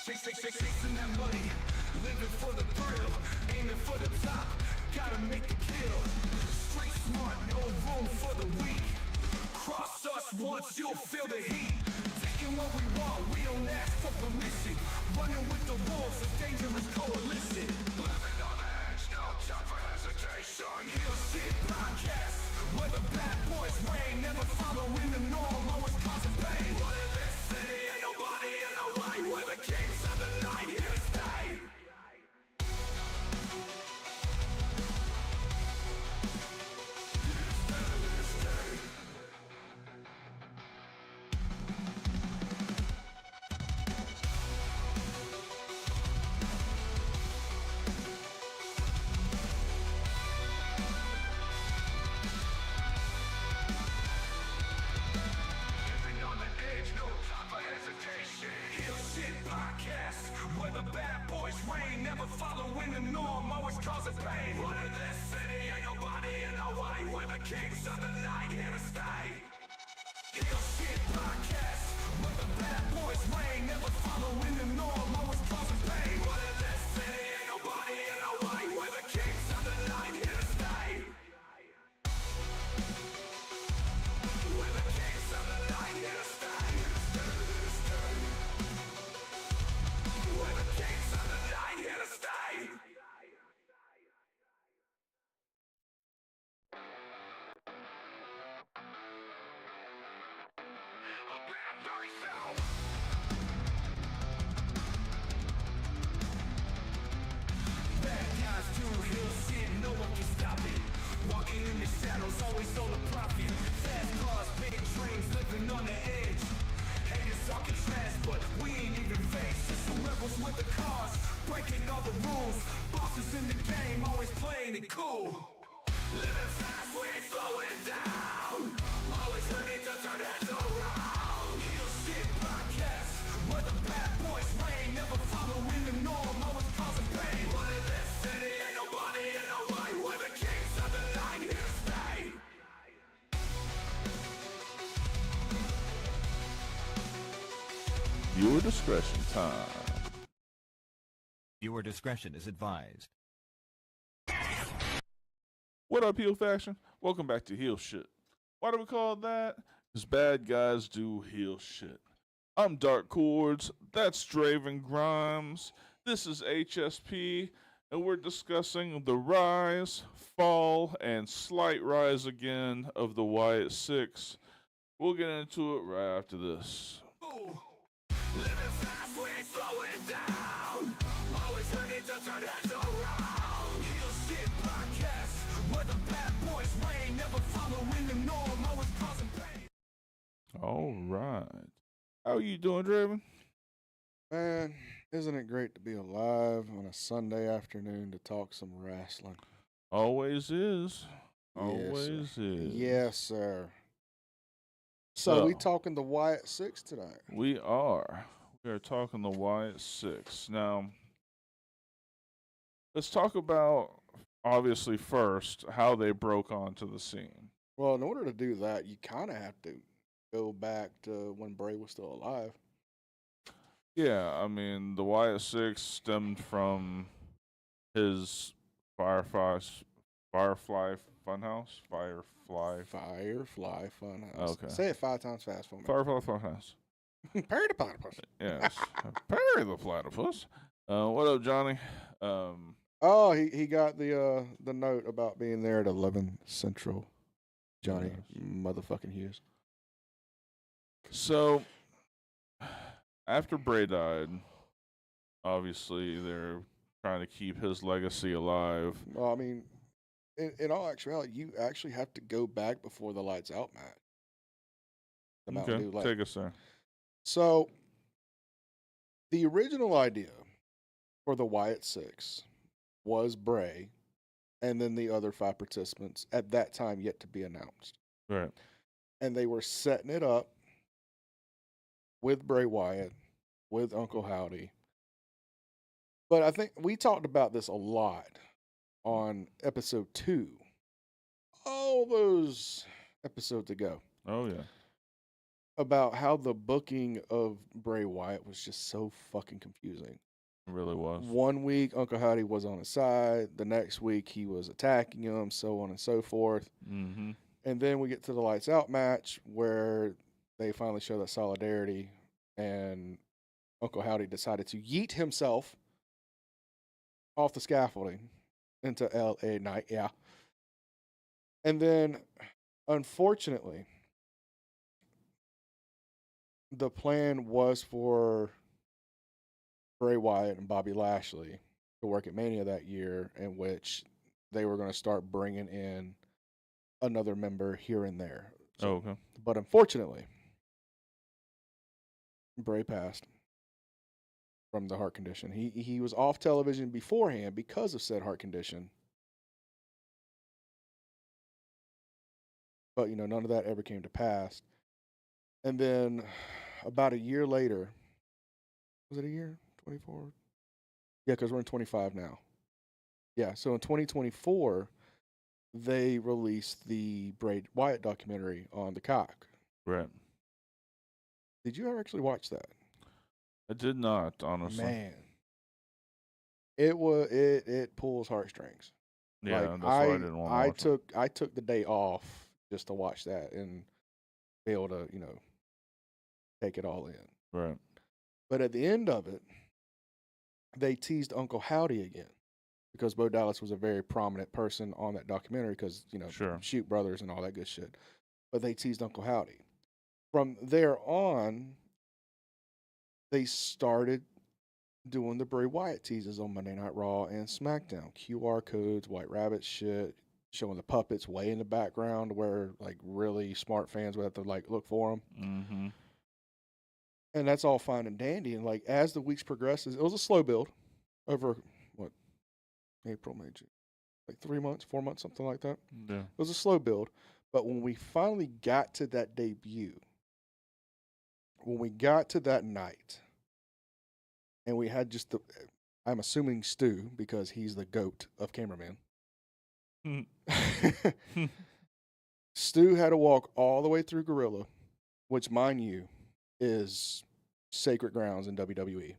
Chasing that money, living for the thrill, aiming for the top, gotta make the kill. Street smart, no room for the weak. Cross us once, you'll feel the heat. Taking what we want, we don't ask for permission. Running with the wolves, a dangerous coalition. Living on the edge, no time for hesitation. Heal shit podcast, where the bad boys reign, never following the norm, always causing pain. What in this city, ain't nobody in the way, where the kings of the night here to stay. Following the norm, always causing pain. What in this city, ain't nobody in the way, we're the kings of the night here to stay. Heal shit podcast, where the bad boys reign, never following the norm, always causing pain. What in this city, ain't nobody in the way, we're the kings of the night here to stay. We're the kings of the night here to stay. We're the kings of the night here to stay. In the shadows, always on the profit. Fast cars, big dreams, living on the edge. Haters talking trash, but we ain't even faced. Just some rebels with the cars, breaking all the rules. Bosses in the game, always playing it cool. Living fast, we ain't slowing down. Always ready to turn heads around. Heal shit podcast, where the bad boys reign, never following the norm, always causing pain. What in this city, ain't nobody in the way, we're the kings of the night here to stay. Viewer discretion time. Viewer discretion is advised. What up, Heel Faction? Welcome back to Heel Shit. Why do we call it that? Because bad guys do heel shit. I'm Dark Cordz, that's Draven Grimes, this is HSP, and we're discussing the rise, fall, and slight rise again of the Wyatt 6. We'll get into it right after this. Living fast, we ain't slowing down. Always ready to turn heads around. Heal shit podcast, where the bad boys reign, never following the norm, always causing pain. All right. How are you doing, Draven? Man, isn't it great to be alive on a Sunday afternoon to talk some wrestling? Always is. Yes, Always sir. is. Yes, sir. So we talking the Wyatt 6 tonight. We are. We are talking the Wyatt 6. Now, let's talk about, obviously, first, how they broke onto the scene. Well, in order to do that, you kind of have to go back to when Bray was still alive. Yeah, I mean, the Wyatt 6 stemmed from his Firefly Funhouse? Firefly Funhouse. Okay. Say it 5 times fast for me. Firefly Funhouse. Parry the platypus. Yes. Perry the Platypus. What up, Johnny? Oh, he got the note about being there at 11 Central. Johnny motherfucking Hughes. So, after Bray died, obviously they're trying to keep his legacy alive. Well, I mean, in all actuality, you actually have to go back before the Lights Out match. The Mountain Dew Light. Take us there. So, the original idea for the Wyatt 6 was Bray, and then the other 5 participants at that time yet to be announced. Right. And they were setting it up with Bray Wyatt, with Uncle Howdy. But I think we talked about this a lot on episode 2. All those episodes ago. Oh, yeah. about how the booking of Bray Wyatt was just so fucking confusing. It really was. One week, Uncle Howdy was on his side. The next week, he was attacking him, so on and so forth. Mm-hmm. And then we get to the Lights Out match where they finally show that solidarity, and Uncle Howdy decided to yeet himself off the scaffolding into LA Knight. Yeah. And then, unfortunately, the plan was for Bray Wyatt and Bobby Lashley to work at Mania that year, in which they were going to start bringing in another member here and there. Oh, okay. But unfortunately, Bray passed from the heart condition. He was off television beforehand because of said heart condition. But, none of that ever came to pass. And then about a year later, was it a year? 24? Yeah, because we're in 25 now. Yeah, so in 2024, they released the Bray Wyatt documentary on the cock. Right. Did you ever actually watch that? I did not, honestly. Man. It pulls heartstrings. Yeah, Like, that's why I didn't want to watch it. I took the day off just to watch that and be able to, take it all in. Right. But at the end of it, they teased Uncle Howdy again because Bo Dallas was a very prominent person on that documentary because, Sure. Shoot Brothers and all that good shit. But they teased Uncle Howdy. From there on, they started doing the Bray Wyatt teases on Monday Night Raw and SmackDown. QR codes, White Rabbit shit, showing the puppets way in the background where, like, really smart fans would have to, like, look for them. Mm-hmm. And that's all fine and dandy. And, like, as the weeks progresses, it was a slow build over, April, May, June. Like 3 months, 4 months, something like that. Yeah. It was a slow build. But when we finally got to that debut, when we got to that night, and we had just I'm assuming Stu, because he's the GOAT of cameraman. Stu had to walk all the way through Gorilla, which, mind you, is sacred grounds in WWE.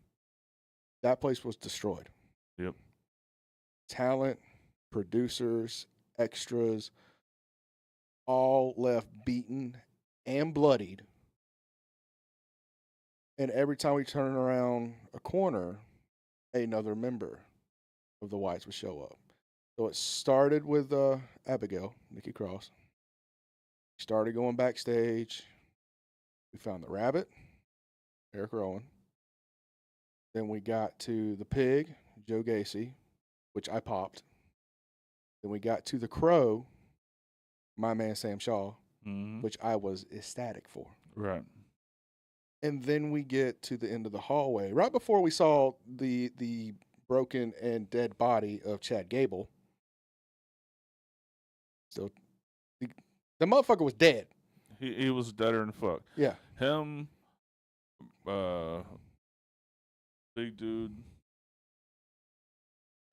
That place was destroyed. Yep. Talent, producers, extras, all left beaten and bloodied. And every time we turn around a corner, another member of the Wyatts would show up. So it started with Abigail, Nikki Cross. Started going backstage. We found the Rabbit, Eric Rowan. Then we got to the Pig, Joe Gacy, which I popped. Then we got to the Crow, my man Sam Shaw, Mm-hmm. which I was ecstatic for. Right. And then we get to the end of the hallway, right before we saw the broken and dead body of Chad Gable. So the motherfucker was dead. He was deader than fuck. Yeah. Him, big dude,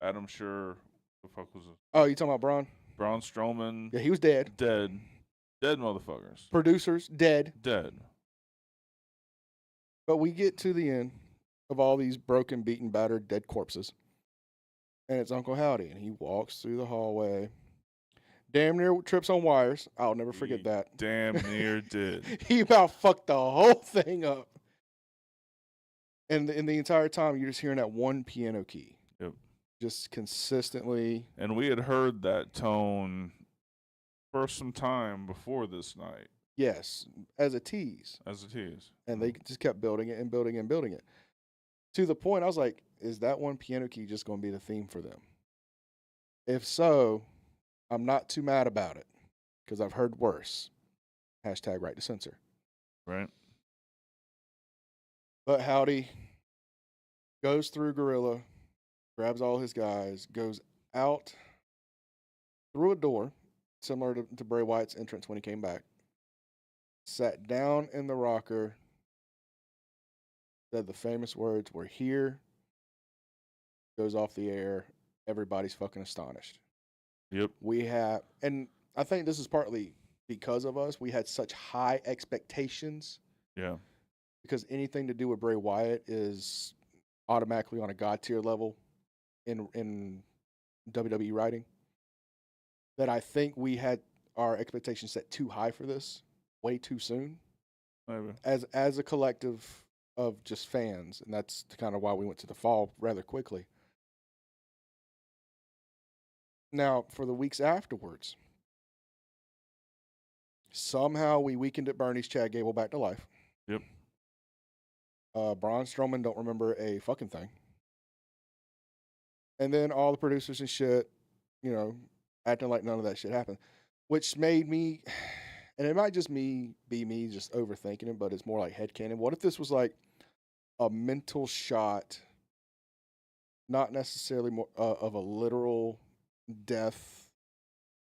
Adam Scher, the fuck was it? Oh, you talking about Braun? Braun Strowman, Yeah, he was dead. dead motherfuckers, Producers, dead. dead. But we get to the end of all these broken, beaten, battered, dead corpses. And it's Uncle Howdy, and he walks through the hallway. Damn near trips on wires. I'll never forget He that. Damn near did. He about fucked the whole thing up. And in the entire time, you're just hearing that one piano key. Yep. Just consistently. And we had heard that tone for some time before this night, Yes, as a tease. as it is. And they just kept building it and building it and building it. To the point, I was like, is that one piano key just going to be the theme for them? If so, I'm not too mad about it because I've heard worse. Hashtag right to censor. Right. But Howdy goes through Gorilla, grabs all his guys, goes out through a door, similar to Bray Wyatt's entrance when he came back, sat down in the rocker, said the famous words, "We're here," goes off the air. Everybody's fucking astonished. Yep. We have, and I think this is partly because of us, we had such high expectations Yeah. because anything to do with Bray Wyatt is automatically on a god tier level in WWE writing. That I think we had our expectations set too high for this way too soon Maybe. as a collective of just fans, and that's kind of why we went to the fall rather quickly. Now, for the weeks afterwards, somehow we weakened at Bernie's Chad Gable back to life. Yep. Braun Strowman don't remember a fucking thing. And then all the producers and shit, acting like none of that shit happened, which made me, and it might just be me just overthinking it, but it's more like headcanon. What if this was like a mental shot, not necessarily more of a literal death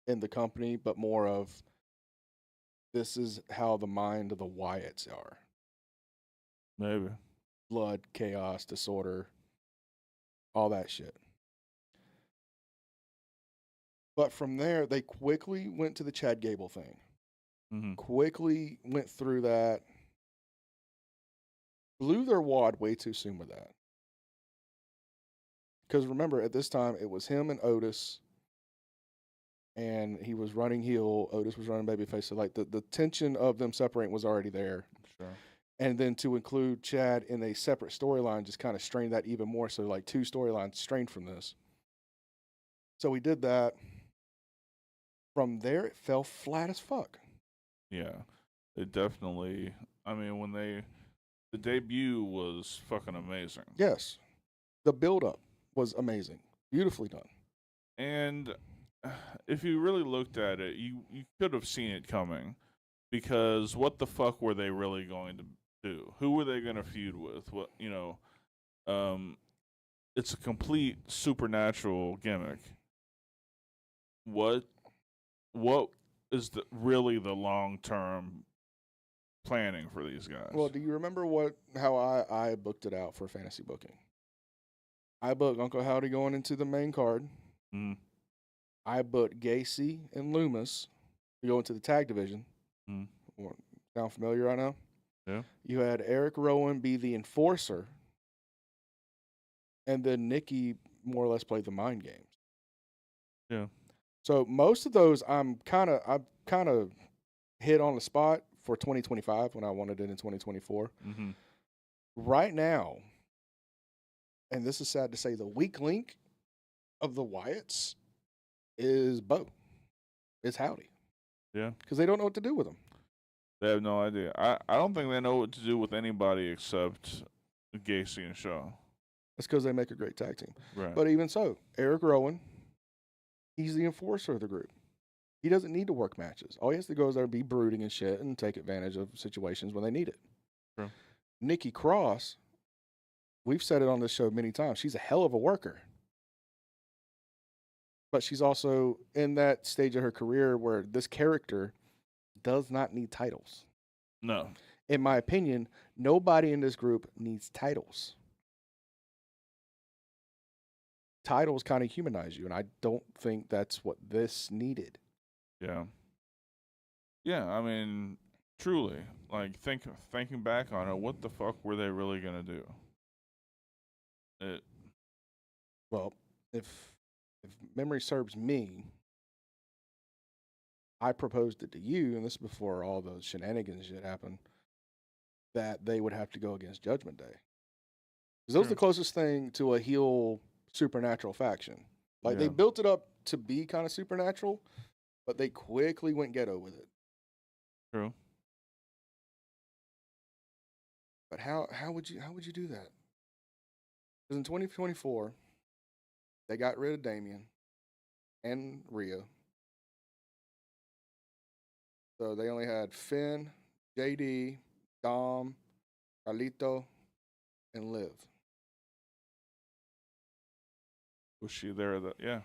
in the company, but more of this is how the mind of the Wyatts are. Maybe. Blood, chaos, disorder, all that shit. But from there, they quickly went to the Chad Gable thing. Mm-hmm. Quickly went through that. Blew their wad way too soon with that. Because remember, at this time, it was him and Otis. And he was running heel. Otis was running babyface. So, like, the tension of them separating was already there. Sure. And then to include Chad in a separate storyline just kind of strained that even more. So, like, two storylines strained from this. So we did that. From there, it fell flat as fuck. Yeah. It definitely, I mean, the debut was fucking amazing. Yes. The build-up was amazing. Beautifully done. And if you really looked at it, you could have seen it coming, because what the fuck were they really going to do? Who were they going to feud with? What, it's a complete supernatural gimmick. What is really the long-term planning for these guys? Well, do you remember how I booked it out for fantasy booking? I booked Uncle Howdy going into the main card. Mm. I booked Gacy and Loomis to go into the tag division. Mm. Sound familiar right now? Yeah. You had Eric Rowan be the enforcer, and then Nikki more or less played the mind games. Yeah. So most of those I've kind of hit on the spot for 2025 when I wanted it in 2024. Mm-hmm. Right now, and this is sad to say, the weak link of the Wyatts is Bo. It's Howdy. Yeah. Because they don't know what to do with him. They have no idea. I don't think they know what to do with anybody except Gacy and Shaw. It's because they make a great tag team. Right. But even so, Eric Rowan, he's the enforcer of the group. He doesn't need to work matches. All he has to go is there, be brooding and shit, and take advantage of situations when they need it. True. Nikki Cross, we've said it on this show many times, she's a hell of a worker. But she's also in that stage of her career where this character does not need titles. No. In my opinion, nobody in this group needs titles. Titles kind of humanize you, and I don't think that's what this needed. Yeah. Yeah, I mean, truly, like, thinking back on it, what the fuck were they really gonna do? Well, if memory serves me, I proposed it to you, and this is before all the shenanigans shit happened, that they would have to go against Judgment Day. Because that was the closest thing to a heel supernatural faction. Like, they built it up to be kind of supernatural, but they quickly went ghetto with it. True. But how would you do that? Because in 2024, they got rid of Damien and Rhea. So they only had Finn, JD, Dom, Carlito, and Liv. Was she there at there at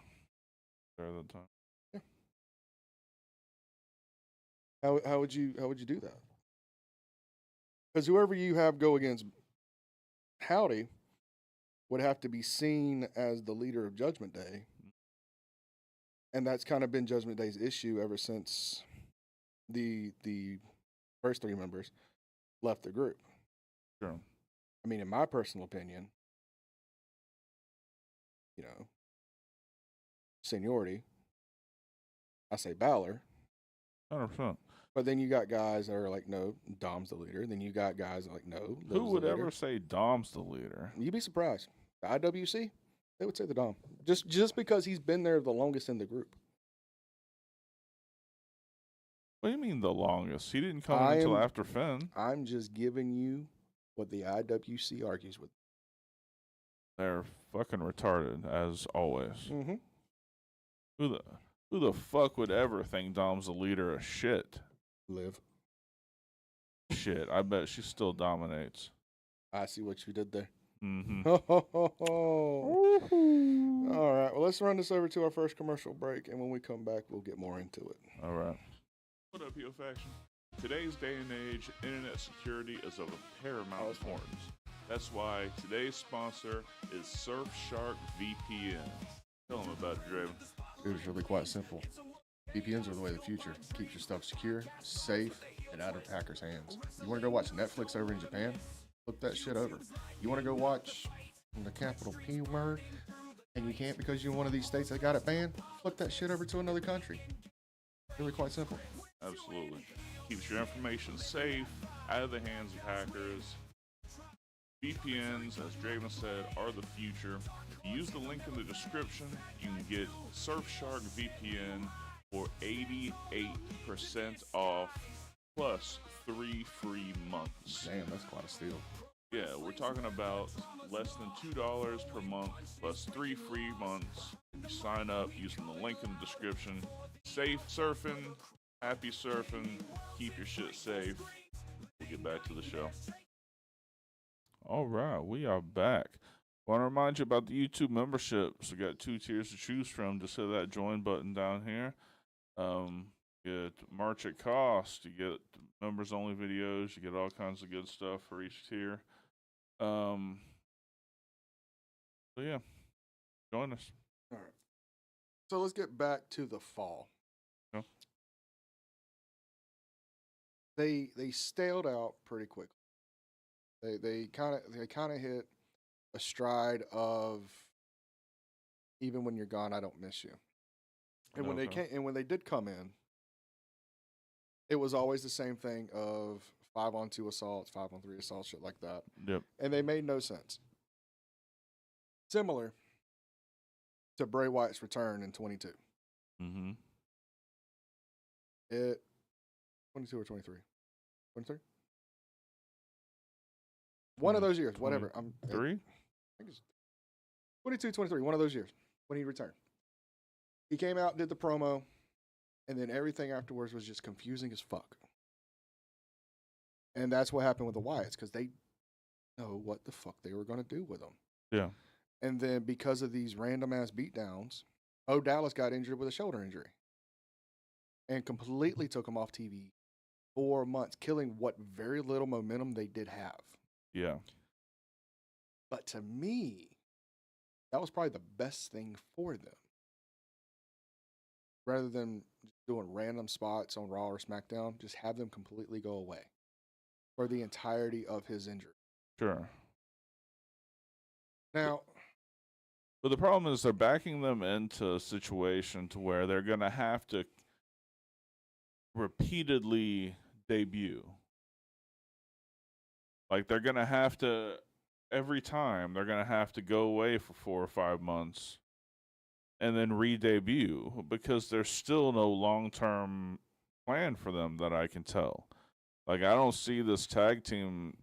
the time? Yeah. How would you do that? Because whoever you have go against Howdy would have to be seen as the leader of Judgment Day. And that's kind of been Judgment Day's issue ever since the first three members left the group. Sure. I mean, in my personal opinion, seniority, I say Balor. 100%. But then you got guys that are like, no, Dom's the leader. Then you got guys that are like, no, Who Liv's would the leader. ever say Dom's the leader? You'd be surprised. The IWC, they would say the Dom. Just because he's been there the longest in the group. What do you mean the longest? He didn't come in until after Finn. I'm just giving you what the IWC argues with. They're fucking retarded, as always. Mm-hmm. Who the fuck would ever think Dom's the leader of shit? Liv. Shit, I bet she still dominates. I see what you did there. Mm-hmm. All right, well, let's run this over to our first commercial break, and when we come back, we'll get more into it. All right. What up, Yo Faction? Today's day and age, internet security is of paramount importance. That's why today's sponsor is Surfshark VPN. Tell them about it, Draven. It was really quite simple. VPNs are the way of the future. Keeps your stuff secure, safe, and out of hackers' hands. You want to go watch Netflix over in Japan? Flip that shit over. You want to go watch the capital P word, and you can't because you're in one of these states that got it banned? Flip that shit over to another country. Really quite simple. Absolutely. Keeps your information safe, out of the hands of hackers. VPNs, as Draven said, are the future. If you use the link in the description, you can get Surfshark VPN for 88% off plus 3 free months. Damn, that's quite a steal. Yeah, we're talking about less than $2 per month plus 3 free months. You sign up using the link in the description. Safe surfing, happy surfing, keep your shit safe. We'll get back to the show. All right, we are back. Want to remind you about the YouTube memberships. We got 2 tiers to choose from. Just hit that join button down here. Get March at cost. You get members only videos. You get all kinds of good stuff for each tier. So yeah, join us. All right. So let's get back to the fall. Yeah. They staled out pretty quickly. They kind of hit a stride of even when you're gone, I don't miss you. And when they did come in, it was always the same thing of 5-on-2 assaults, 5-on-3 assaults, shit like that. Yep. And they made no sense. Similar to Bray Wyatt's return in 22. Mm-hmm. 22 or 23? 23? One of those years, whatever. 3? I think it's 22, 23, one of those years when he returned. He came out, did the promo, and then everything afterwards was just confusing as fuck. And that's what happened with the Wyatts, because they know what the fuck they were going to do with them. Yeah. And then because of these random-ass beatdowns, Dallas got injured with a shoulder injury and completely took him off TV 4 months, killing what very little momentum they did have. Yeah. But to me, that was probably the best thing for them. Rather than doing random spots on Raw or SmackDown, just have them completely go away for the entirety of his injury. Sure. Now, but the problem is they're backing them into a situation to where they're going to have to repeatedly debut. Like they're going to have to, every time, they're going to have to go away for 4 or 5 months and then re-debut because there's still no long-term plan for them that I can tell. Like I don't see this tag team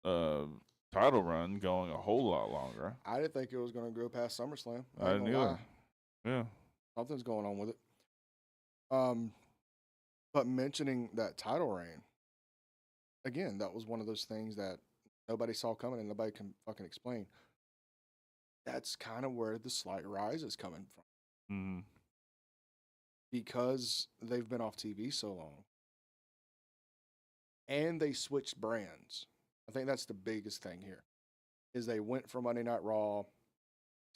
title run going a whole lot longer. I didn't think it was going to go past SummerSlam. I didn't either. Yeah. Something's going on with it. But mentioning that title reign, again, that was one of those things that nobody saw coming and nobody can fucking explain. That's kind of where the slight rise is coming from. Mm-hmm. Because they've been off TV so long. And they switched brands. I think that's the biggest thing here. Is they went from Monday Night Raw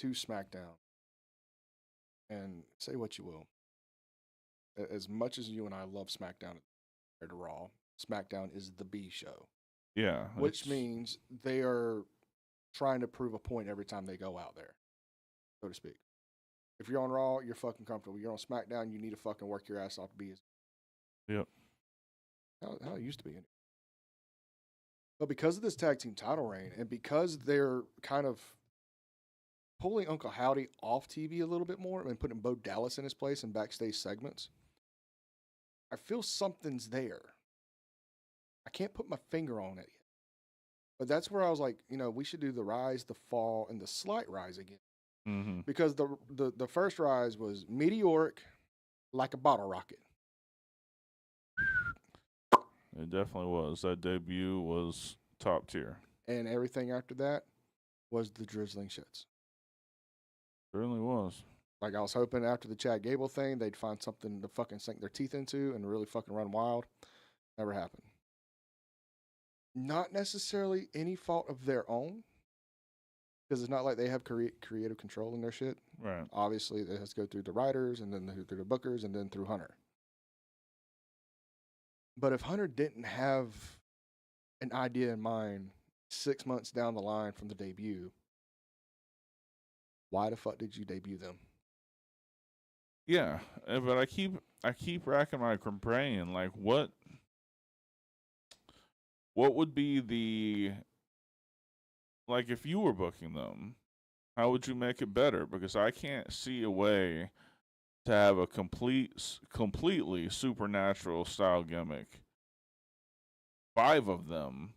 to SmackDown. And say what you will. As much as you and I love SmackDown compared to Raw, SmackDown is the B show. Yeah. which it's- means they are trying to prove a point every time they go out there, so to speak. If you're on Raw, you're fucking comfortable. You're on SmackDown, you need to fucking work your ass off to be as Yep. how it used to be. But because of this tag team title reign, and because they're kind of pulling Uncle Howdy off TV a little bit more and putting Bo Dallas in his place in backstage segments, I feel something's there. I can't put my finger on it yet. But that's where I was like, we should do the rise, the fall, and the slight rise again. Mm-hmm. Because the first rise was meteoric, like a bottle rocket. It definitely was. That debut was top tier. And everything after that was the drizzling shits. Certainly was. Like, I was hoping after the Chad Gable thing, they'd find something to fucking sink their teeth into and really fucking run wild. Never happened. Not necessarily any fault of their own, because it's not like they have creative control in their shit. Right. Obviously, it has to go through the writers, and then through the bookers, and then through Hunter. But if Hunter didn't have an idea in mind 6 months down the line from the debut, why the fuck did you debut them? Yeah, but I keep racking my brain. Like, what would be the, like, if you were booking them, how would you make it better? Because I can't see a way to have a completely supernatural style gimmick, 5 of them,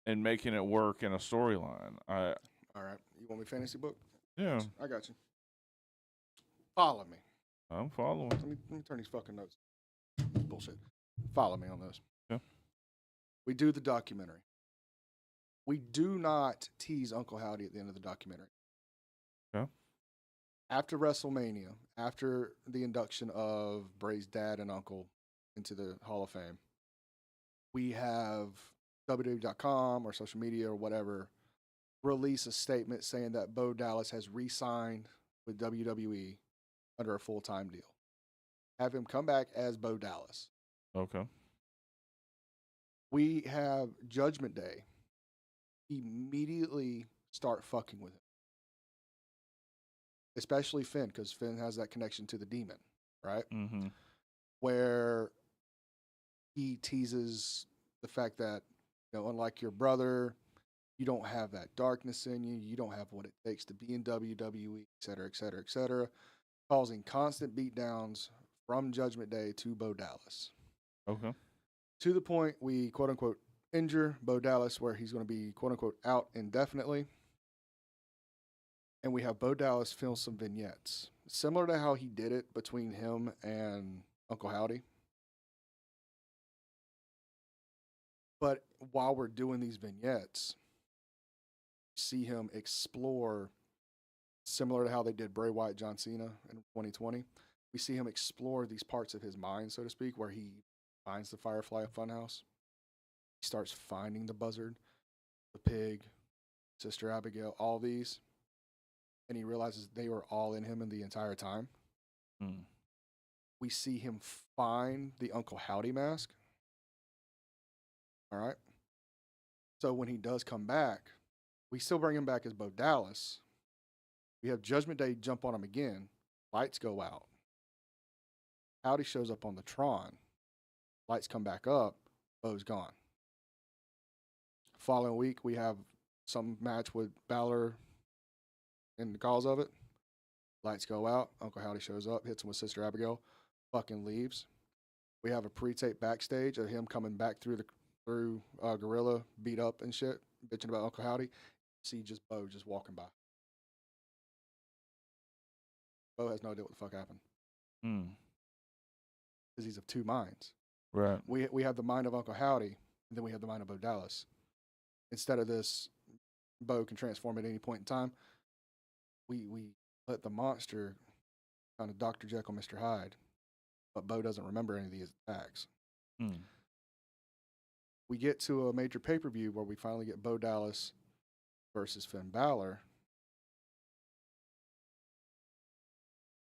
and making it work in a storyline. All right. You want me fantasy book? Yeah, I got you. Follow me. I'm following. Let me turn these fucking notes. Bullshit. Follow me on this. Yeah. We do the documentary. We do not tease Uncle Howdy at the end of the documentary. Yeah. After WrestleMania, after the induction of Bray's dad and uncle into the Hall of Fame, we have WWE.com or social media or whatever release a statement saying that Bo Dallas has re-signed with WWE under a full-time deal. Have him come back as Bo Dallas. Okay. We have Judgment Day immediately start fucking with him. Especially Finn, because Finn has that connection to the demon, right? Mm-hmm. Where he teases the fact that, unlike your brother, you don't have that darkness in you. You don't have what it takes to be in WWE, et cetera, et cetera, et cetera. Causing constant beatdowns from Judgment Day to Bo Dallas. Okay. To the point we, quote unquote, injure Bo Dallas, where he's going to be, quote unquote, out indefinitely. And we have Bo Dallas film some vignettes, similar to how he did it between him and Uncle Howdy. But while we're doing these vignettes, see him explore, similar to how they did Bray Wyatt, John Cena in 2020. We see him explore these parts of his mind, so to speak, where he finds the Firefly Funhouse. He starts finding the buzzard, the pig, Sister Abigail, all these. And he realizes they were all in him in the entire time. Mm. We see him find the Uncle Howdy mask. All right. So when he does come back, we still bring him back as Bo Dallas. We have Judgment Day jump on him again. Lights go out. Howdy shows up on the Tron. Lights come back up. Bo's gone. Following week, we have some match with Balor in the cause of it. Lights go out. Uncle Howdy shows up, hits him with Sister Abigail, fucking leaves. We have a pre-tape backstage of him coming back through Gorilla, beat up and shit, bitching about Uncle Howdy. See just Bo just walking by. Bo has no idea what the fuck happened Mm. because he's of two minds. Right. We have the mind of Uncle Howdy, and then we have the mind of Bo Dallas. Instead of this, Bo can transform at any point in time. We let the monster kind of Dr. Jekyll, Mr. Hyde, but Bo doesn't remember any of these attacks. Mm. We get to a major pay-per-view where we finally get Bo Dallas versus Finn Balor.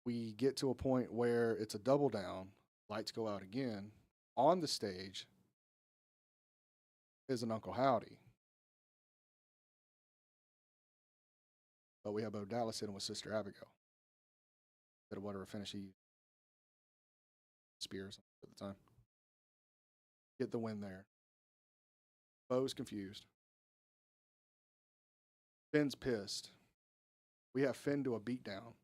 We get to a point where it's a double down, lights go out again on the stage. is an Uncle Howdy. But we have Bo Dallas hitting with Sister Abigail. Instead of whatever finish he used. Spear or something at the time. Get the win there. Bo's confused. Finn's pissed. We have Finn do a beatdown.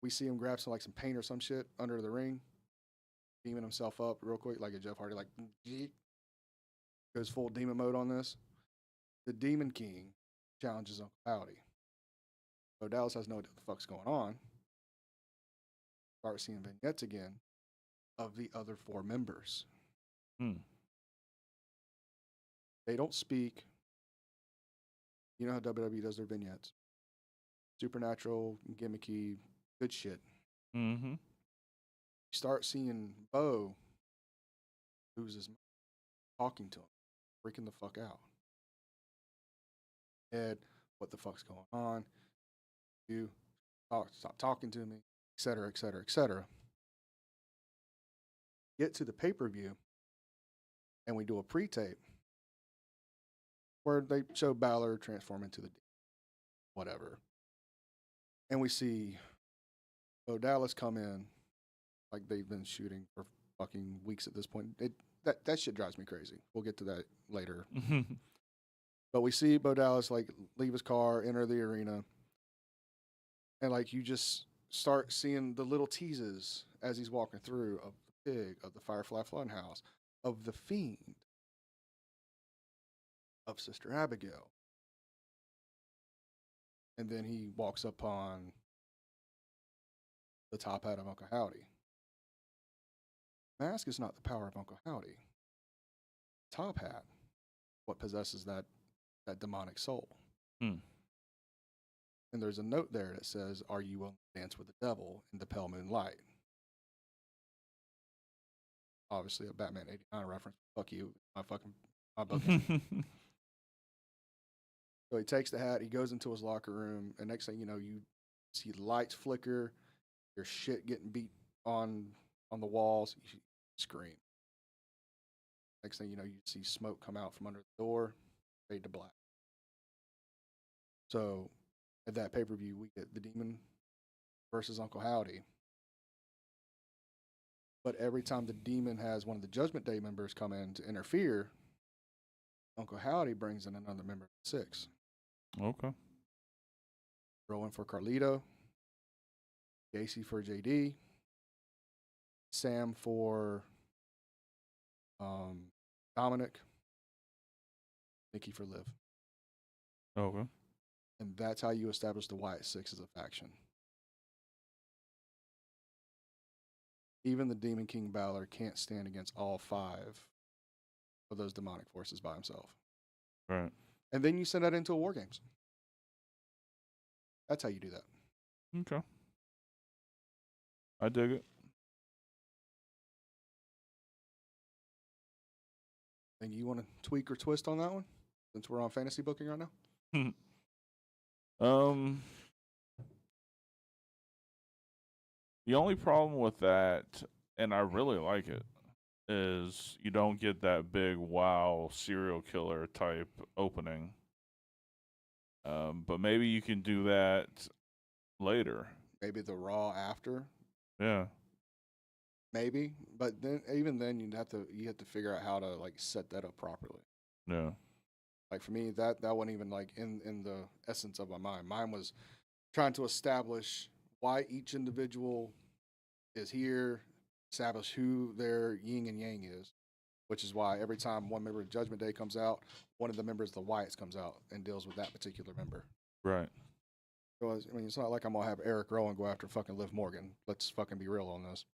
We see him grab some paint or some shit under the ring, beaming himself up real quick like a Jeff Hardy, like goes full demon mode on this. The Demon King challenges Uncle Howdy. So Dallas has no idea what the fuck's going on. Start seeing vignettes again of the other 4 members. They don't speak. You know how WWE does their vignettes. Supernatural, gimmicky, good shit. Mm-hmm. You start seeing Bo lose his mind, talking to him, freaking the fuck out. Ed, what the fuck's going on? You stop talking to me, etc., etc., etc. Get to the pay-per-view, and we do a pre-tape where they show Balor transform into the whatever. And we see Bo Dallas come in like they've been shooting for fucking weeks at this point. That shit drives me crazy. We'll get to that later. But we see Bo Dallas leave his car, enter the arena, and you just start seeing the little teases as he's walking through of the pig, of the Firefly Funhouse, of the Fiend, of Sister Abigail. And then he walks upon the top hat of Uncle Howdy. Mask is not the power of Uncle Howdy. Top hat, what possesses that demonic soul. And there's a note there that says, "Are you willing to dance with the devil in the pale moonlight?" Obviously a Batman 89 reference. Fuck you, my book. So he takes the hat, he goes into his locker room, and next thing you know, you see lights flicker, your shit getting beat on the walls, you scream. Next thing you know, you see smoke come out from under the door, fade to black. So at that pay-per-view, we get the Demon versus Uncle Howdy. But every time the Demon has one of the Judgment Day members come in to interfere, Uncle Howdy brings in another member of the Six. Okay. Rowan for Carlito, Gacy for JD, Sam for Dominic, Nikki for Liv. Okay. And that's how you establish the Wyatt Six as a faction. Even the Demon King Balor can't stand against all 5 of those demonic forces by himself. Right. And then you send that into a War Games. That's how you do that. Okay. I dig it. And you want to tweak or twist on that one? Since we're on fantasy booking right now? The only problem with that, and I really like it, is you don't get that big wow serial killer type opening. But maybe you can do that later. Maybe the Raw after. Yeah. Maybe, but then even then you have to figure out how to set that up properly. Yeah. For me, that wasn't even in the essence of my mind. Mine was trying to establish why each individual is here, establish who their yin and yang is, which is why every time one member of Judgment Day comes out, one of the members of the Wyatts comes out and deals with that particular member. Right. So, it's not like I'm going to have Eric Rowan go after fucking Liv Morgan. Let's fucking be real on this.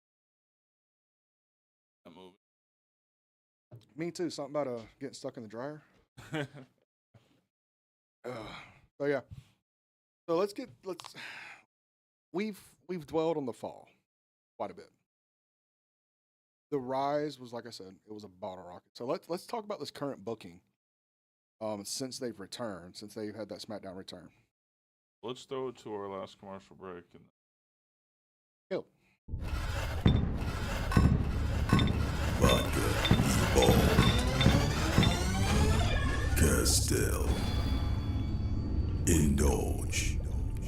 That movie. Me too. Something about getting stuck in the dryer. So yeah. So we've dwelled on the fall quite a bit. The rise was, like I said, it was a bottle rocket. So let's talk about this current booking. Since they've returned, since they've had that SmackDown return. Let's throw it to our last commercial break. Go. still. Indulge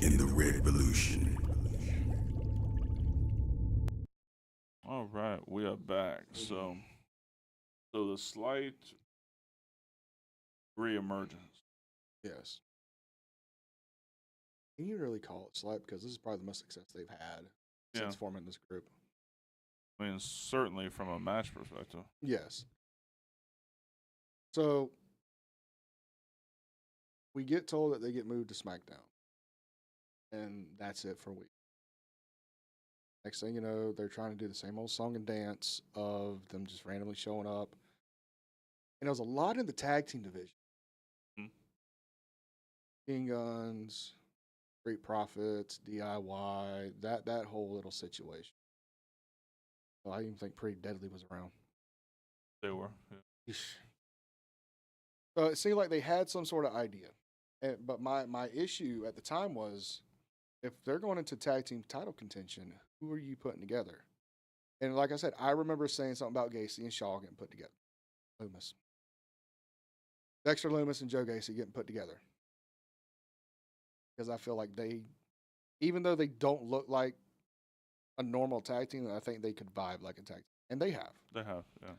in the revolution. All right, we are back. So the slight reemergence. Yes. Can you really call it slight? Because this is probably the most success they've had since Yeah. forming this group. I mean, certainly from a match perspective. Yes. So we get told that they get moved to SmackDown. And that's it for a week. Next thing you know, they're trying to do the same old song and dance of them just randomly showing up. And there was a lot in the tag team division. Hmm. King Guns, Street Profits, DIY, that whole little situation. So I even think Pretty Deadly was around. They were. Yeah. So it seemed like they had some sort of idea. But my issue at the time was, if they're going into tag team title contention, who are you putting together? And like I said, I remember saying something about Gacy and Shaw getting put together. Loomis. Dexter Loomis and Joe Gacy getting put together. Because I feel like they, even though they don't look like a normal tag team, I think they could vibe like a tag team. And they have. They have, yeah.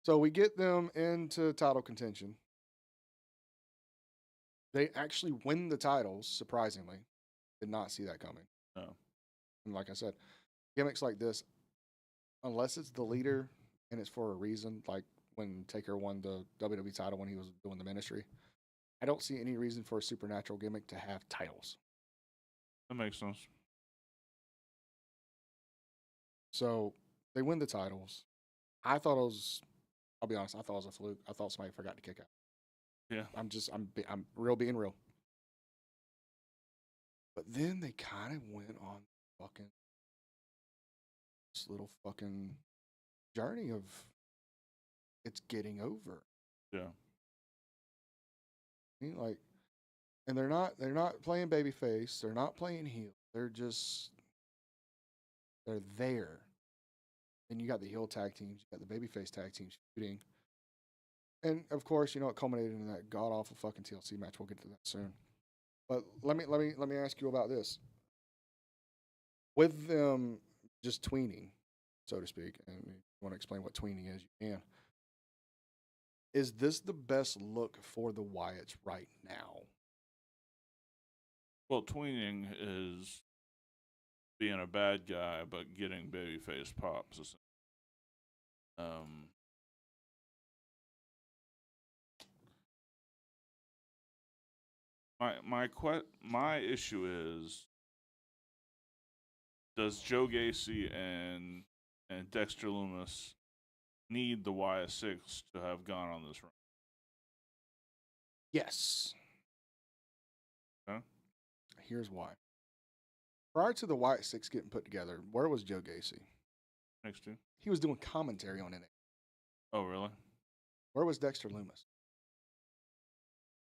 So we get them into title contention. They actually win the titles, surprisingly. Did not see that coming. No. And like I said, gimmicks like this, unless it's the leader and it's for a reason, like when Taker won the WWE title when he was doing the ministry, I don't see any reason for a supernatural gimmick to have titles. That makes sense. So they win the titles. I thought it was, I'll be honest, I thought it was a fluke. I thought somebody forgot to kick out. Yeah. I'm being real. But then they kind of went on fucking this little fucking journey of it's getting over. Yeah. I mean, like, and they're not playing babyface. They're not playing heel. They're there. And you got the heel tag teams. You got the babyface tag teams shooting. And of course, you know, it culminated in that god awful fucking TLC match. We'll get to that soon. But let me ask you about this. With them just tweening, so to speak, and if you want to explain what tweening is, you can. Is this the best look for the Wyatts right now? Well, tweening is being a bad guy but getting babyface pops. My issue is, does Joe Gacy and Dexter Loomis need the Wyatt 6 to have gone on this run? Yes. Huh? Here's why. Prior to the Wyatt 6 getting put together, where was Joe Gacy? Next to? He was doing commentary on it. Oh, really? Where was Dexter Loomis?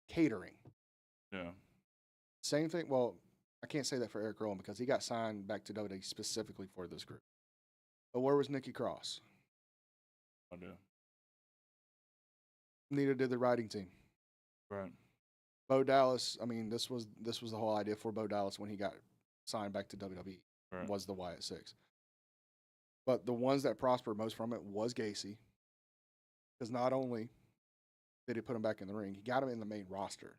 Catering. Yeah. Same thing. Well, I can't say that for Eric Rowan because he got signed back to WWE specifically for this group. But where was Nikki Cross? I do. Neither did the writing team. Right. Bo Dallas, I mean, this was the whole idea for Bo Dallas when he got signed back to WWE, Right. was the Wyatt 6. But the ones that prospered most from it was Gacy. Because not only did he put him back in the ring, he got him in the main roster.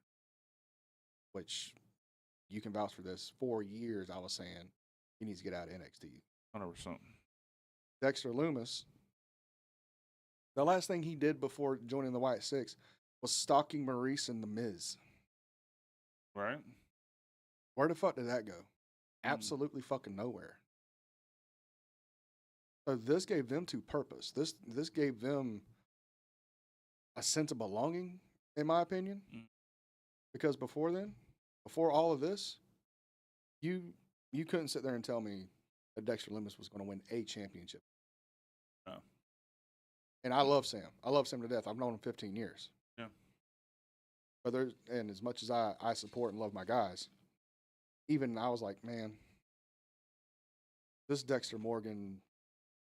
Which, you can vouch for this. 4 years, I was saying, he needs to get out of NXT. 100%. Dexter Loomis, the last thing he did before joining the Wyatt 6 was stalking Maurice and The Miz. Right? Where the fuck did that go? Absolutely fucking nowhere. So this gave them to purpose. This gave them a sense of belonging, in my opinion. Because before then, before all of this, you couldn't sit there and tell me that Dexter Loomis was going to win a championship. No. And I love Sam. I love Sam to death. I've known him 15 years. Yeah. But and as much as I support and love my guys, even I was like, man, this Dexter Morgan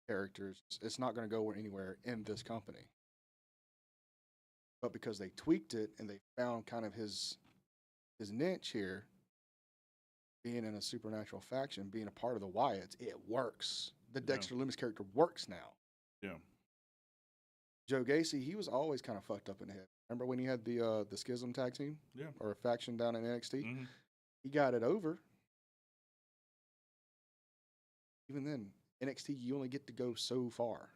character, it's not going to go anywhere in this company. but because they tweaked it and they found kind of his niche here, being in a supernatural faction, being a part of the Wyatts, it works. The Dexter Loomis character works now. Yeah. Joe Gacy, he was always kind of fucked up in the head. Remember when he had the Schism tag team? Yeah. Or a faction down in NXT? Mm-hmm. He got it over. Even then, NXT, you only get to go so far.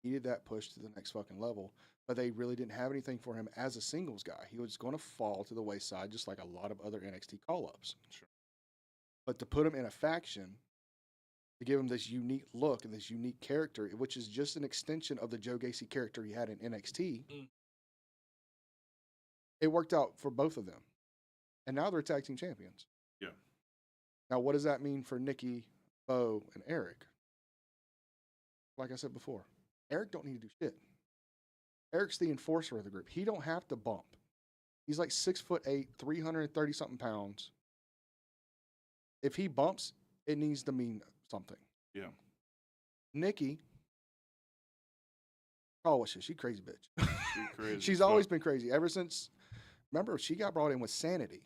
He did that push to the next fucking level, but they really didn't have anything for him as a singles guy. He was going to fall to the wayside, just like a lot of other NXT call-ups. Sure. But to put him in a faction, to give him this unique look and this unique character, which is just an extension of the Joe Gacy character he had in NXT, it worked out for both of them. And now they're tag team champions. Yeah. Now, what does that mean for Nikki, Bo, and Eric? Like I said before, Eric don't need to do shit. Eric's the enforcer of the group. He don't have to bump. He's like 6'8", 330 something pounds. If he bumps, it needs to mean something. Yeah. Nikki, oh, what's she? She crazy bitch. She crazy. She's always been crazy ever since. Remember, she got brought in with Sanity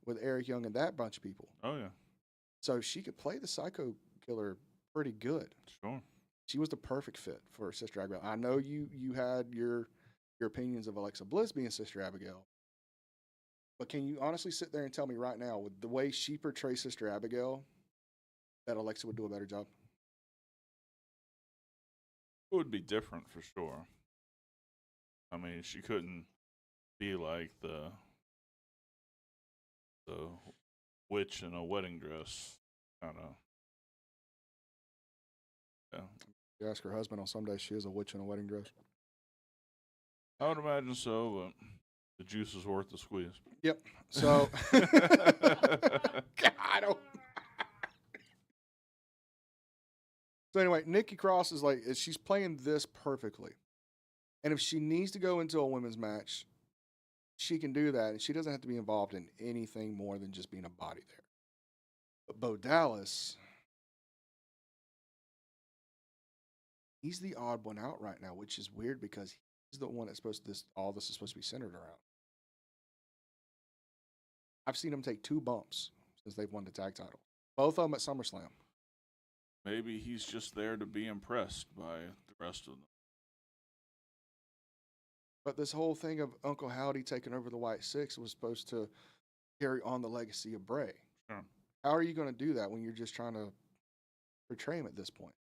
with Eric Young and that bunch of people. Oh yeah. So she could play the psycho killer pretty good. Sure. She was the perfect fit for Sister Abigail. I know you had your opinions of Alexa Bliss being Sister Abigail, but can you honestly sit there and tell me right now, with the way she portrays Sister Abigail, that Alexa would do a better job? It would be different for sure. I mean, she couldn't be like the witch in a wedding dress, kind of. Yeah. You ask her husband on some days, she is a witch in a wedding dress. I would imagine so, but the juice is worth the squeeze. Yep. So, God. So anyway, Nikki Cross is like, she's playing this perfectly. And if she needs to go into a women's match, she can do that. And she doesn't have to be involved in anything more than just being a body there. But Bo Dallas, he's the odd one out right now, which is weird because he's the one that's all this is supposed to be centered around. I've seen him take 2 bumps since they've won the tag title. Both of them at SummerSlam. Maybe he's just there to be impressed by the rest of them. But this whole thing of Uncle Howdy taking over the Wyatt Six was supposed to carry on the legacy of Bray. Sure. How are you going to do that when you're just trying to portray him at this point?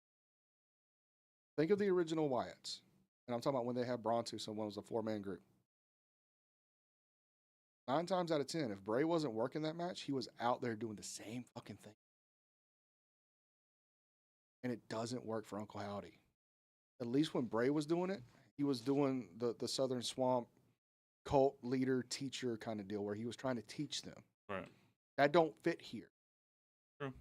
Think of the original Wyatts. And I'm talking about when they had Bronto, someone was a 4-man group. 9 times out of 10, if Bray wasn't working that match, he was out there doing the same fucking thing. And it doesn't work for Uncle Howdy. At least when Bray was doing it, he was doing the Southern Swamp cult leader, teacher kind of deal where he was trying to teach them. Right. That don't fit here. True.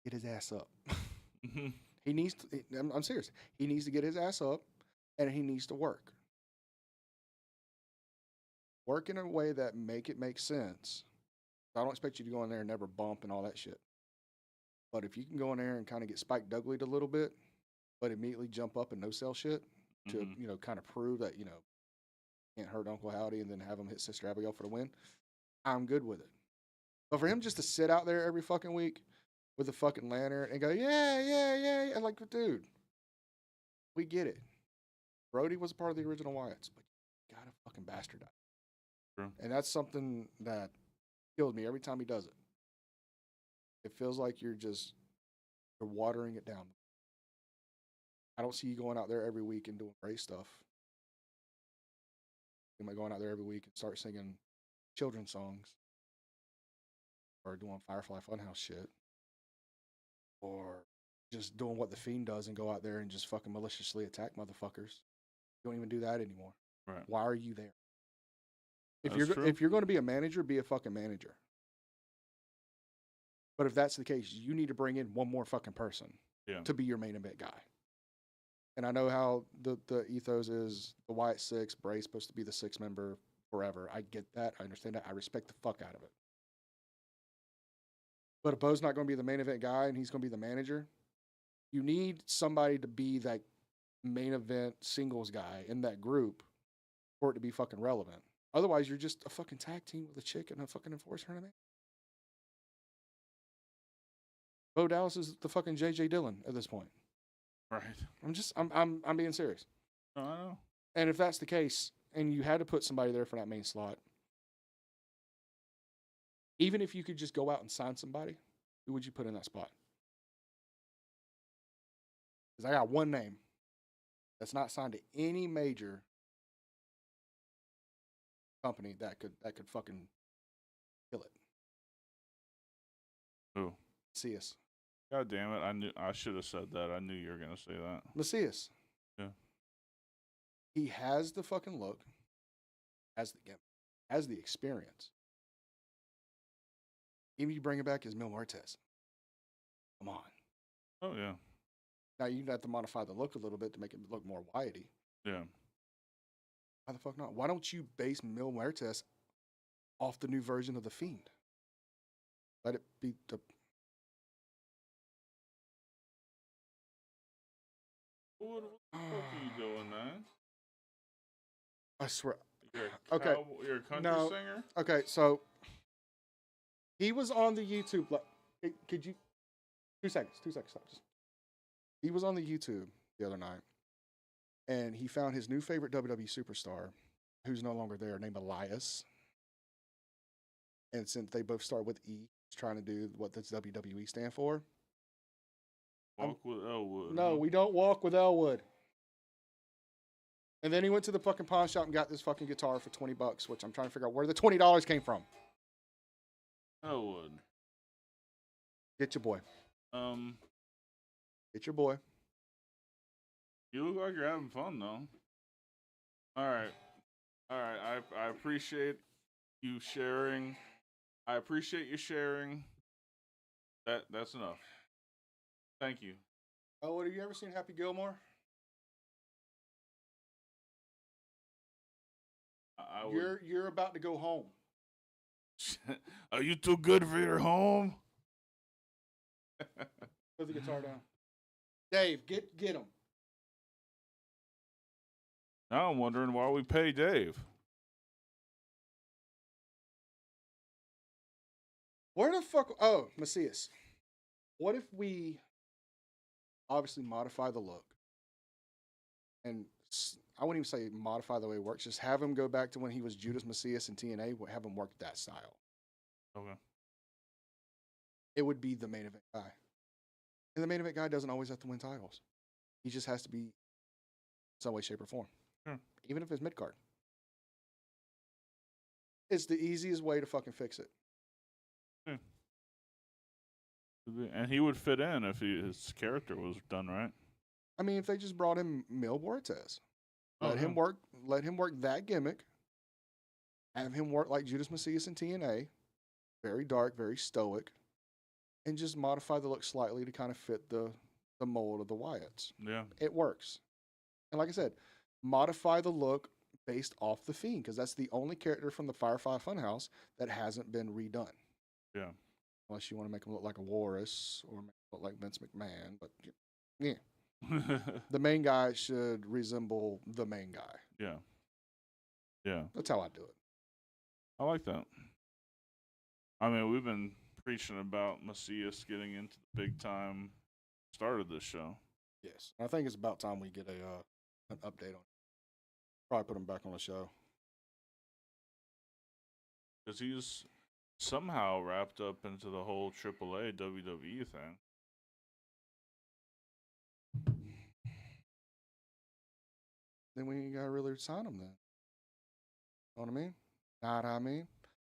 Get his ass up. Mm-hmm. He needs to, I'm serious. He needs to get his ass up and he needs to work. Work in a way that make sense. I don't expect you to go in there and never bump and all that shit. But if you can go in there and kind of get Spike Dudley'd a little bit, but immediately jump up and no-sell shit to, kind of prove that, can't hurt Uncle Howdy and then have him hit Sister Abigail for the win, I'm good with it. But for him just to sit out there every fucking week with a fucking lantern and go, yeah, like, dude, we get it. Brody was a part of the original Wyatts, but you gotta fucking bastardize. True. And that's something that kills me every time he does it. It feels like you're watering it down. I don't see you going out there every week and doing Bray stuff. Am I going out there every week and start singing children's songs? Or doing Firefly Funhouse shit? Or just doing what The Fiend does and go out there and just fucking maliciously attack motherfuckers? You don't even do that anymore. Right. Why are you there? If That's you're going to be a manager, be a fucking manager. But if that's the case, you need to bring in one more fucking person to be your main event guy. And I know how the ethos is the Wyatt Six, Bray's supposed to be the 6th member forever. I get that. I understand that. I respect the fuck out of it. But if Bo's not going to be the main event guy and he's going to be the manager, You need somebody to be that main event singles guy in that group for it to be fucking relevant. Otherwise, you're just a fucking tag team with a chick and a fucking enforcer tournament. Bo Dallas is the fucking JJ Dillon at this point. Right. I'm being serious. No, I know. And if that's the case, and you had to put somebody there for that main slot, even if you could just go out and sign somebody, who would you put in that spot? Because I got one name that's not signed to any major company that could fucking kill it. Who? Macias. God damn it! I should have said that. I knew you were gonna say that. Macias. Yeah. He has the fucking look, has the gimmick, has the experience. Even if you bring it back as Mil Muertes. Come on. Oh yeah. Now you have to modify the look a little bit to make it look more Wyatty. Yeah. Why the fuck not? Why don't you base Mil Muertes off the new version of The Fiend? Let it be the... What the fuck are you doing, man? I swear. You're a Okay. you're a country No. singer? Okay, so he was on the YouTube. Could you... 2 seconds. Stop. He was on the YouTube the other night, and he found his new favorite WWE superstar, who's no longer there, named Elias. And since they both start with E, he's trying to do what does WWE stand for. Walk with Elwood. No, we don't walk with Elwood. And then he went to the fucking pawn shop and got this fucking guitar for $20, which I'm trying to figure out where the $20 came from. Elwood. Get your boy. Get your boy. You look like you're having fun though. All right. I appreciate you sharing. I appreciate you sharing. That's enough. Thank you. Oh, what, have you ever seen Happy Gilmore? I would. You're about to go home. Are you too good for your home? Put the guitar down. Dave, get him. Now I'm wondering why we pay Dave. Where the fuck? Oh, Macias. What if we obviously modify the look? And I wouldn't even say modify the way it works. Just have him go back to when he was Judas Macias in TNA. Have him work that style. Okay. It would be the main event guy. And the main event guy doesn't always have to win titles. He just has to be some way, shape, or form. Sure. Even if it's mid-card. It's the easiest way to fucking fix it. Yeah. And he would fit in if his character was done right. I mean, if they just brought in Mil Muertes, Oh, let him work that gimmick, have him work like Judas Macias in TNA, very dark, very stoic, and just modify the look slightly to kind of fit the mold of the Wyatts. Yeah. It works. And like I said, modify the look based off the Fiend, because that's the only character from the Firefly Funhouse that hasn't been redone. Yeah. Unless you want to make him look like a walrus or make him look like Vince McMahon. But yeah. The main guy should resemble the main guy. Yeah. Yeah. That's how I do it. I like that. I mean, we've been preaching about Macias getting into the big time start of this show. Yes. I think it's about time we get an update on it. Probably put him back on the show. Because he's somehow wrapped up into the whole AAA WWE thing. Then we ain't got to really sign him then. Know what I mean? Know what I mean?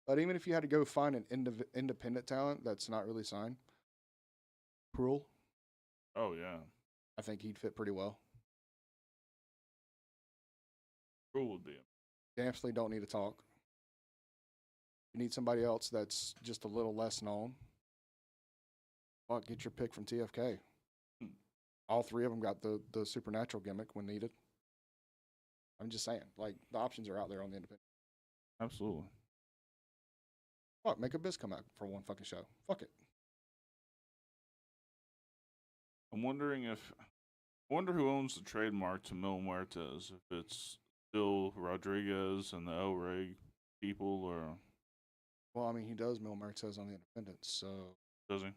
But even if you had to go find an independent talent that's not really signed, Cruel, Oh, yeah. I think he'd fit pretty well. Cruel would be him. Damsley don't need to talk. You need somebody else that's just a little less known. Fuck, get your pick from TFK. All three of them got the supernatural gimmick when needed. I'm just saying, like, the options are out there on the independent. Absolutely. Fuck, make Abyss come out for one fucking show. Fuck it. I'm wondering if I wonder who owns the trademark to Mil Muertes. If it's still Rodriguez and the El Rey people, or Well, I mean, he does Mil Muertes on the Independence, so does he?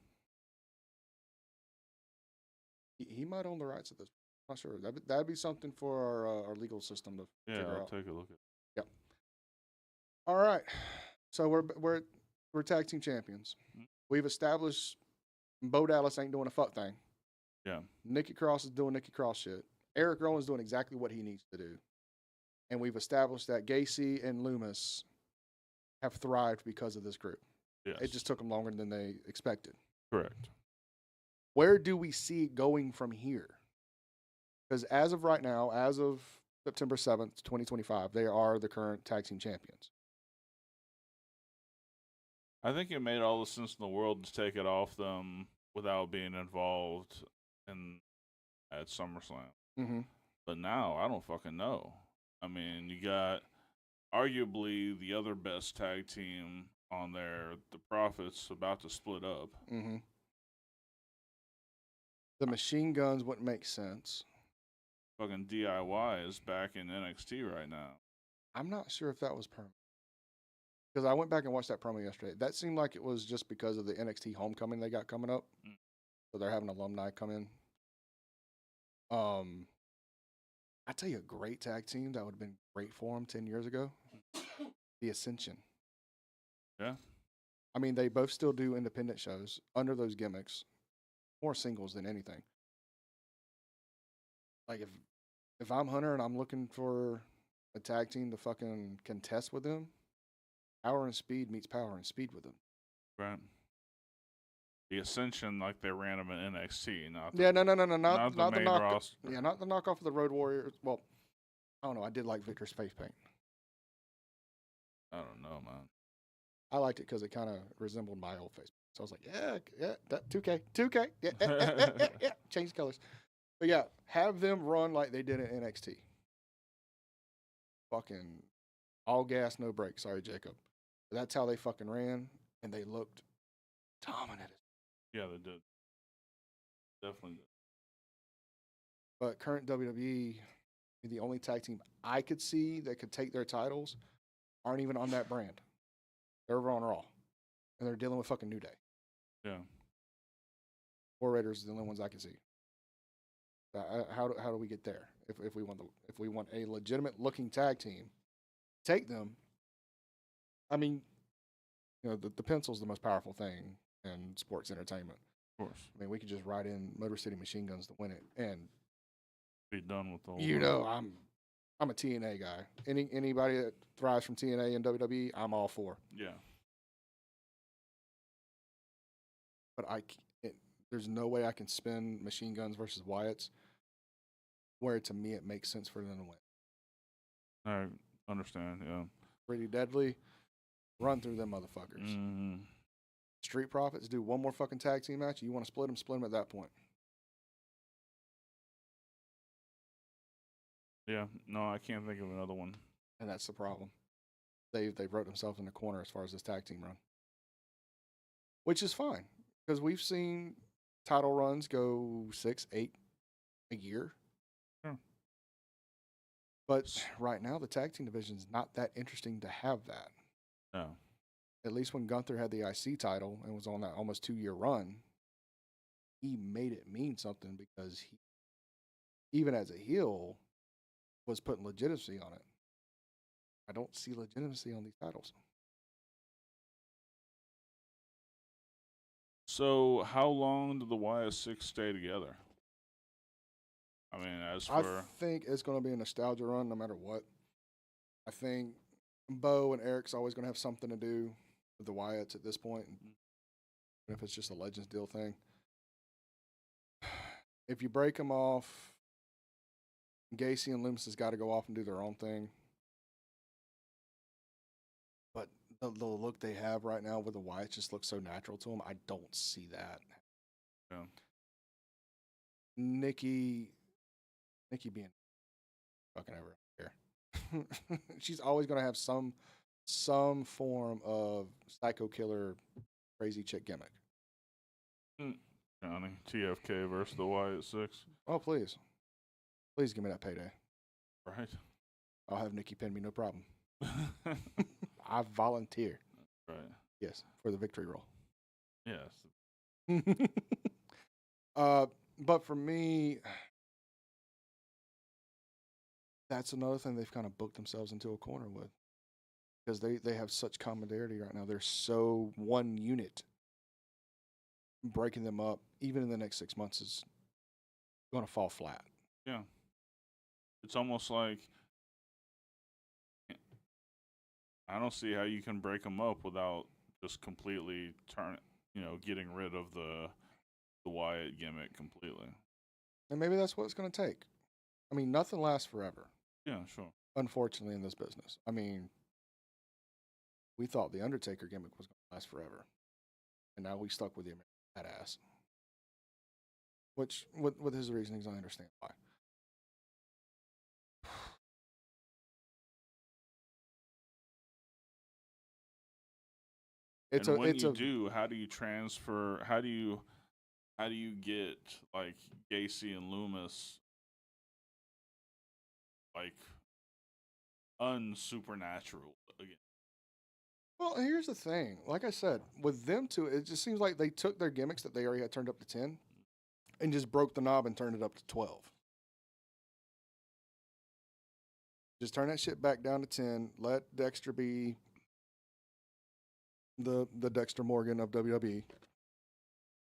he might own the rights of this. Not sure. That'd be something for our legal system to Yeah, figure I'll out. take a look at. Yep. All right. So we're tag team champions. Mm. We've established Bo Dallas ain't doing a fuck thing. Yeah, Nikki Cross is doing Nikki Cross shit. Eric Rowan's doing exactly what he needs to do. And we've established that Gacy and Loomis have thrived because of this group. yes, It just took them longer than they expected. correct. Where do we see it going from here? Because as of right now, as of September 7th, 2025, they are the current tag team champions. I think it made all the sense in the world to take it off them without being involved in at SummerSlam. Mm-hmm. But now I don't fucking know. I mean, you got arguably the other best tag team on there, the Profits, about to split up. Mm-hmm. The Machine Guns wouldn't make sense. Fucking DIY is back in NXT right now. I'm not sure if that was permanent. Because I went back and watched that promo yesterday. That seemed like it was just because of the NXT homecoming they got coming up. Mm. So they're having alumni come in. I tell you, a great tag team that would have been great for them 10 years ago. The Ascension. Yeah. I mean, they both still do independent shows under those gimmicks. More singles than anything. Like if I'm Hunter and I'm looking for a tag team to fucking contest with them, Power and Speed meets Power and Speed with them. Right. The Ascension, like they ran them in NXT, not the, Yeah, no, not not the main knock. roster. Yeah, not the knockoff of the Road Warriors. Well, I don't know. I did like Victor's face paint. I don't know, man. I liked it because it kind of resembled my old face. So I was like, yeah, that 2K, yeah, yeah. Change colors. But yeah, have them run like they did in NXT. Fucking all gas, no brakes. Sorry, Jacob. But that's how they fucking ran, and they looked dominant. Yeah, they did. Definitely did. But current WWE, the only tag team I could see that could take their titles aren't even on that brand. They're over on Raw, and they're dealing with fucking New Day. Yeah. War Raiders are the only ones I can see. How do we get there? If we want a legitimate looking tag team, take them. I mean, you know, the pencil's the most powerful thing in sports entertainment. Of course. I mean, we could just write in Motor City Machine Guns to win it, and Be done with the whole you know, I'm a TNA guy. Anybody that thrives from TNA and WWE, I'm all for. Yeah. But there's no way I can spin Machine Guns versus Wyatt's where to me it makes sense for them to win. I understand, yeah. Pretty Deadly, run through them motherfuckers. Mm-hmm. Street Profits do one more fucking tag team match. You want to split them at that point. Yeah, no, I can't think of another one. And that's the problem. They wrote themselves in the corner as far as this tag team run. Which is fine. Because we've seen title runs go 6, 8 a year. Sure. But right now, the tag team division is not that interesting to have that. No. At least when Gunther had the IC title and was on that almost 2-year run, he made it mean something because he, even as a heel, was putting legitimacy on it. I don't see legitimacy on these titles. So, how long do the YS6 stay together? I mean, as I for think it's going to be a nostalgia run no matter what. I think Bo and Eric's always going to have something to do with the Wyatts at this point, even if it's just a Legends deal thing. If you break them off, Gacy and Loomis has got to go off and do their own thing. But the look they have right now with the Wyatts just looks so natural to them. I don't see that. Yeah. Nikki being fucking ever here. She's always going to have some form of psycho killer crazy chick gimmick. Johnny, TFK versus the Wyatt 6. Oh, please. Please give me that payday. Right. I'll have Nikki pin me, no problem. I volunteer. Right. Yes, for the victory roll. Yes. But for me, that's another thing they've kind of booked themselves into a corner with. Because they have such commonality right now. They're so one unit. Breaking them up, even in the next 6 months, is going to fall flat. Yeah. It's almost like I don't see how you can break them up without just completely getting rid of the Wyatt gimmick completely. And maybe that's what it's going to take. I mean, nothing lasts forever. Yeah, sure. Unfortunately, in this business. I mean, we thought the Undertaker gimmick was going to last forever. And now we stuck with the American Badass. Which, with his reasonings, I understand why. How do you transfer? How do you get like Gacy and Loomis like unsupernatural again? Well, here's the thing. Like I said, with them two, it just seems like they took their gimmicks that they already had turned up to 10 and just broke the knob and turned it up to 12. Just turn that shit back down to 10. Let Dexter be the Dexter Morgan of WWE.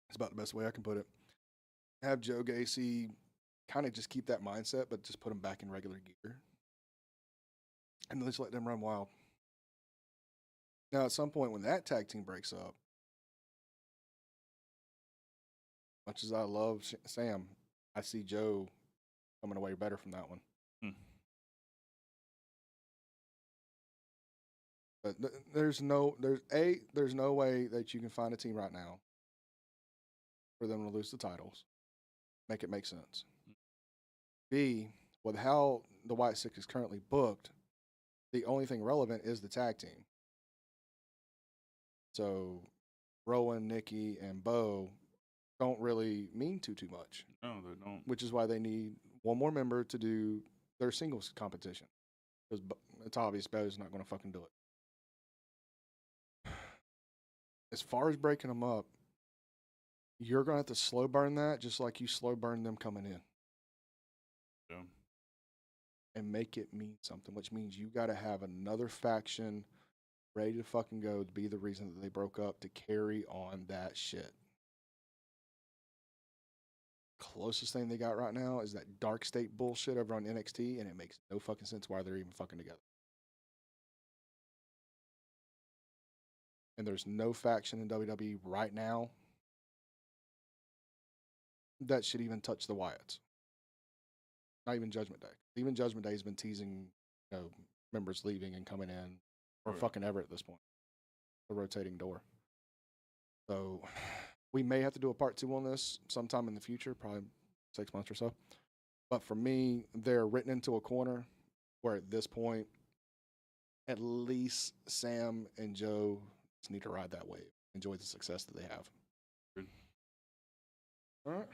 It's about the best way I can put it. Have Joe Gacy kind of just keep that mindset, but just put him back in regular gear. And just let them run wild. Now, at some point when that tag team breaks up, much as I love Sam, I see Joe coming away better from that one. But there's no way that you can find a team right now for them to lose the titles. Make it make sense. B, with how the Wyatt 6 is currently booked, the only thing relevant is the tag team. So Rowan, Nikki, and Bo don't really mean too much. No, they don't. Which is why they need one more member to do their singles competition. Because it's obvious Bo's not going to fucking do it. As far as breaking them up, you're going to have to slow burn that just like you slow burn them coming in. Yeah. And make it mean something, which means you got to have another faction ready to fucking go to be the reason that they broke up to carry on that shit. Closest thing they got right now is that dark state bullshit over on NXT, and it makes no fucking sense why they're even fucking together. And there's no faction in WWE right now that should even touch the Wyatts. Not even Judgment Day. Even Judgment Day has been teasing, members leaving and coming in, or fucking ever at this point. The rotating door. So we may have to do a part 2 on this sometime in the future, probably 6 months or so. But for me, they're written into a corner where at this point, at least Sam and Joe just need to ride that wave. Enjoy the success that they have. Good. All right.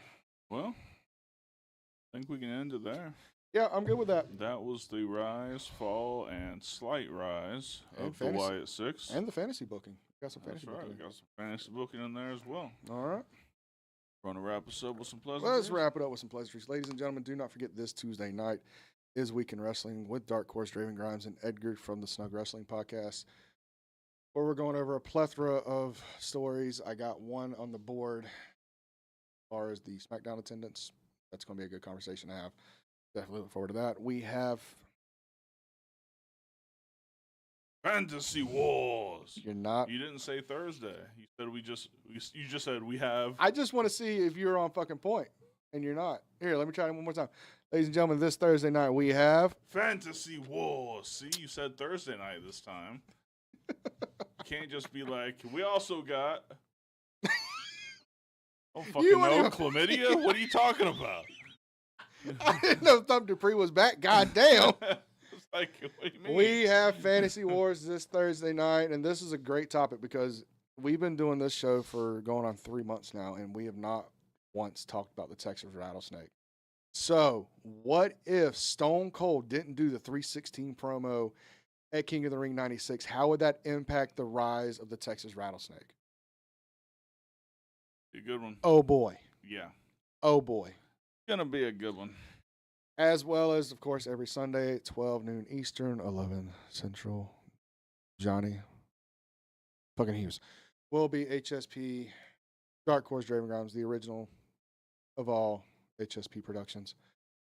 Well, I think we can end it there. Yeah, I'm good with that. That was the rise, fall, and slight rise And of fantasy. the Wyatt 6. And the fantasy booking. Got some That's fantasy right. booking. We got some fantasy booking in there as well. All right. Want to wrap us up with some pleasant Let's wrap it up with some pleasantries. Ladies and gentlemen, do not forget this Tuesday night is Weekend Wrestling with Dark Horse, Draven Grimes, and Edgar from the Snug Wrestling Podcast, where we're going over a plethora of stories. I got one on the board as far as the SmackDown attendance. That's going to be a good conversation to have. Definitely look forward to that. We have Fantasy Wars. You're not. You didn't say Thursday. You said you just said we have. I just want to see if you're on fucking point, and you're not. Here, let me try it one more time. Ladies and gentlemen, this Thursday night we have Fantasy Wars. See, you said Thursday night this time. You can't just be like, we also got. I don't fucking know. Chlamydia? What are you talking about? I didn't know Thumb Dupree was back. God damn. It's like, what do you mean? We have Fantasy Wars this Thursday night, and this is a great topic because we've been doing this show for going on 3 months now, and we have not once talked about the Texas rattlesnake. So, what if Stone Cold didn't do the 316 promo at King of the Ring 96? How would that impact the rise of the Texas rattlesnake? Be a good one. Oh boy. Yeah. Oh boy. Gonna be a good one. As well as, of course, every Sunday at 12 noon Eastern, 11 Central. Johnny fucking Hughes will be HSP Dark Horse Draven Grimes, the original of all HSP productions.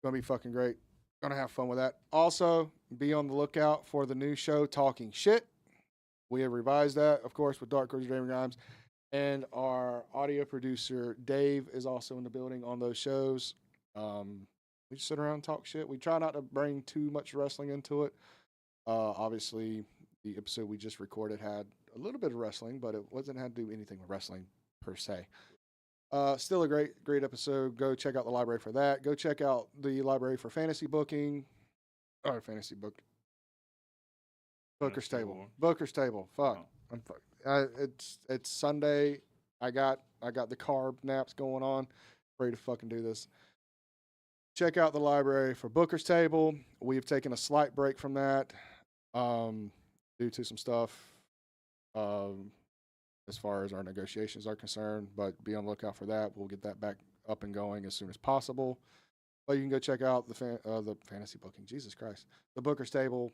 Gonna be fucking great. Gonna have fun with that. Also, be on the lookout for the new show, Talking Shit. We have revised that, of course, with Dark Horse Draven Grimes. And our audio producer, Dave, is also in the building on those shows. We just sit around and talk shit. We try not to bring too much wrestling into it. Obviously, the episode we just recorded had a little bit of wrestling, but it wasn't had to do anything with wrestling per se. Still a great episode. Go check out the library for that. Go check out the library for fantasy booking. Or fantasy book. Booker's Table. Booker's Table. Fuck. I'm fuck. It's Sunday. I got the carb naps going on. Ready to fucking do this. Check out the library for Booker's Table. We've taken a slight break from that due to some stuff as far as our negotiations are concerned, but be on the lookout for that. We'll get that back up and going as soon as possible. But you can go check out the fantasy booking. Jesus Christ. The Booker's Table,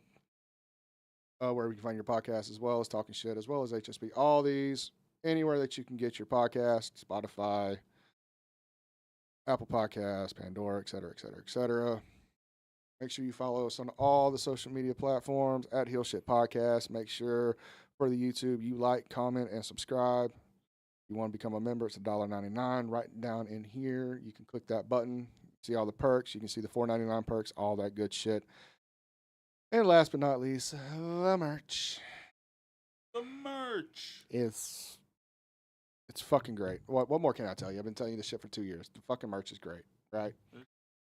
where you can find your podcast, as well as Talking Shit, as well as HSP. All these, anywhere that you can get your podcast, Spotify, Apple Podcasts, Pandora, et cetera, et cetera, et cetera. Make sure you follow us on all the social media platforms at Heel Shit Podcast. Make sure for the YouTube you like, comment, and subscribe. If you want to become a member, it's $1.99. Right down in here, you can click that button, see all the perks. You can see the $4.99 perks, all that good shit. And last but not least, the merch. The merch. It's fucking great. What more can I tell you? I've been telling you this shit for 2 years. The fucking merch is great, right?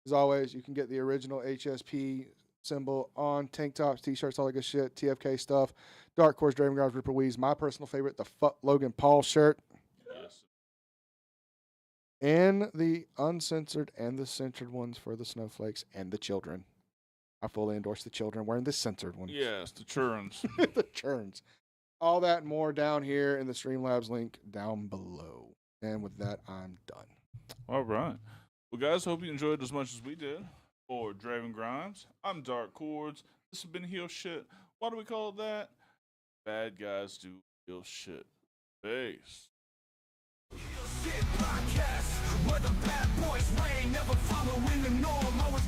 As always, you can get the original HSP symbol on tank tops, t-shirts, all that good shit, TFK stuff, Dark Horse, Draven Grimes, Ripper Weeze, my personal favorite, the Fuck Logan Paul shirt, Yes. and the uncensored and the censored ones for the snowflakes and the children. I fully endorse the children wearing the censored ones. Yes, the churns. The churns. All that and more down here in the Streamlabs link down below. And with that, I'm done. All right. Well, guys, hope you enjoyed as much as we did. For Draven Grimes, I'm Dark Cordz. This has been Heel Shit. Why do we call it that? Bad guys do heel shit. Peace. Shit podcast, where the bad boys reign, never following the norm, always